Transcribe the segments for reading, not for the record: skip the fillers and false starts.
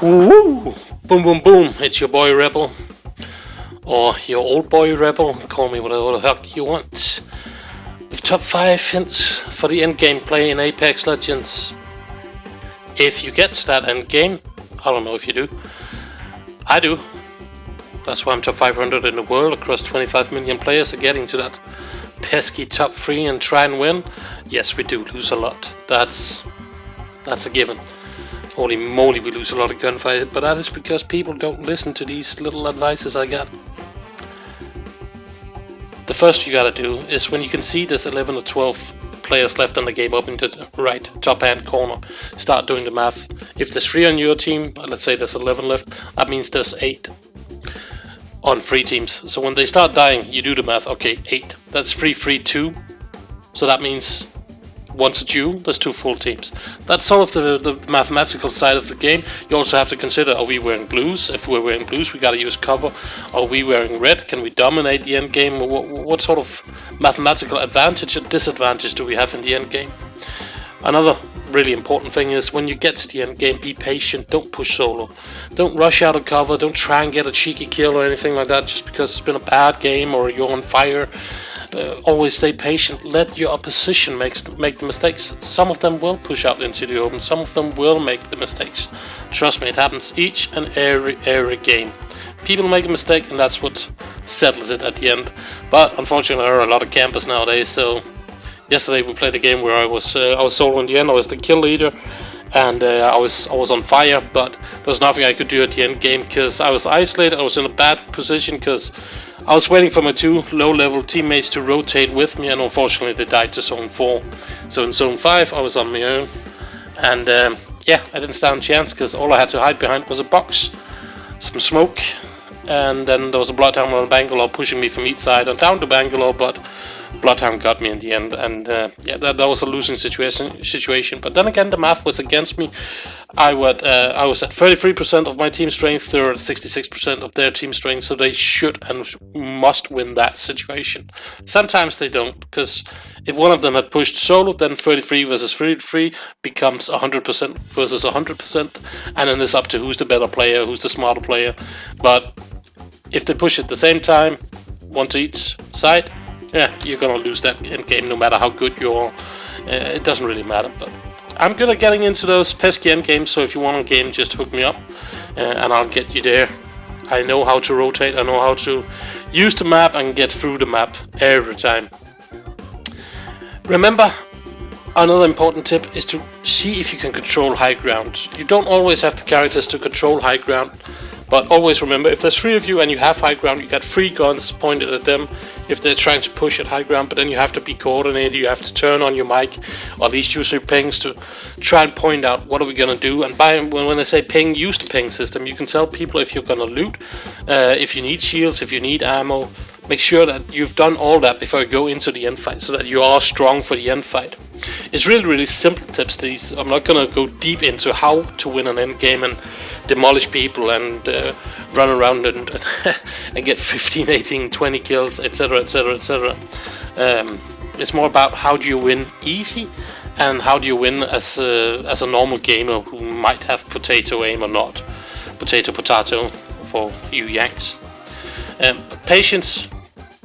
Woo! Boom, boom, boom. It's your boy Rebel. Or your old boy Rebel. Call me whatever the heck you want. With top 5 hints for the endgame play in Apex Legends. If you get to that endgame, I don't know if you do. I do. That's why I'm top 500 in the world across 25 million players are getting to that pesky top 3 and try and win. Yes, we do lose a lot. That's a given. Holy moly, we lose a lot of gunfight, but that is because people don't listen to these little advices I got. The first you gotta do is when you can see there's 11 or 12 players left in the game up into the right top hand corner, start doing the math. If there's 3 on your team, let's say there's 11 left, that means there's 8 on 3 teams. So when they start dying, you do the math. Okay, 8. That's 3, 3, 2. So that means once it's you, there's 2 full teams. That's sort of the mathematical side of the game. You also have to consider, are we wearing blues? If we're wearing blues, we gotta use cover. Are we wearing red? Can we dominate the end game? What sort of mathematical advantage and disadvantage do we have in the end game? Another really important thing is when you get to the end game, be patient. Don't push solo. Don't rush out of cover. Don't try and get a cheeky kill or anything like that just because it's been a bad game or you're on fire. Always stay patient. Let your opposition make the mistakes. Some of them will push out into the open. Some of them will make the mistakes. Trust me, it happens each and every game. People make a mistake, and that's what settles it at the end. But unfortunately, there are a lot of campers nowadays. So yesterday we played a game where I was solo in the end. I was the kill leader, and I was on fire. But there was nothing I could do at the end game because I was isolated. I was in a bad position because I was waiting for my 2 low-level teammates to rotate with me, and unfortunately they died to Zone 4. So in Zone 5 I was on my own, and yeah, I didn't stand a chance because all I had to hide behind was a box, some smoke, and then there was a Bloodhound on Bangalore pushing me from each side and down to Bangalore, but Bloodhound got me in the end, and yeah, that was a losing situation. But then again, the math was against me. I was at 33% of my team strength, they were at 66% of their team strength, so they should and must win that situation. Sometimes they don't, because if one of them had pushed solo, then 33 versus 33 becomes 100% versus 100%, and then it's up to who's the better player, who's the smarter player. But if they push at the same time, one to each side, yeah, you're gonna lose that end game no matter how good you are. It doesn't really matter. But I'm good at getting into those pesky end games, so if you want a game, just hook me up and I'll get you there. I know how to rotate, I know how to use the map and get through the map every time. Remember, another important tip is to see if you can control high ground. You don't always have the characters to control high ground, but always remember, if there's 3 of you and you have high ground, you got 3 guns pointed at them if they're trying to push at high ground, but then you have to be coordinated, you have to turn on your mic, or at least use your pings to try and point out what are we going to do. And when I say ping, use the ping system. You can tell people if you're going to loot, if you need shields, if you need ammo. Make sure that you've done all that before you go into the end fight, so that you are strong for the end fight. It's really simple tips these. I'm not gonna go deep into how to win an end game and demolish people and run around and and get 15, 18, 20 kills, etc, etc, etc. It's more about how do you win easy and how do you win as a normal gamer who might have potato aim or not. Potato for you Yanks. Patience,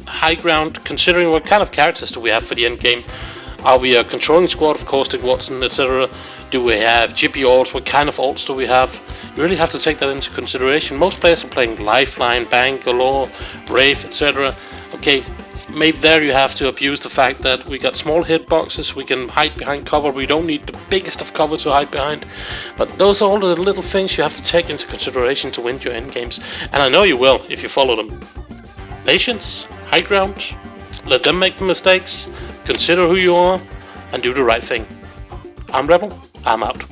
high ground, considering what kind of characters do we have for the end game. Are we a controlling squad of Caustic, Watson, etc.? Do we have Chippy ults? What kind of ults do we have? You really have to take that into consideration. Most players are playing Lifeline, Bangalore, Wraith, etc. Okay, maybe there you have to abuse the fact that we got small hitboxes, we can hide behind cover, we don't need the biggest of cover to hide behind. But those are all the little things you have to take into consideration to win your end games. And I know you will if you follow them. Patience, high ground, let them make the mistakes, consider who you are, and do the right thing. I'm Rebel, I'm out.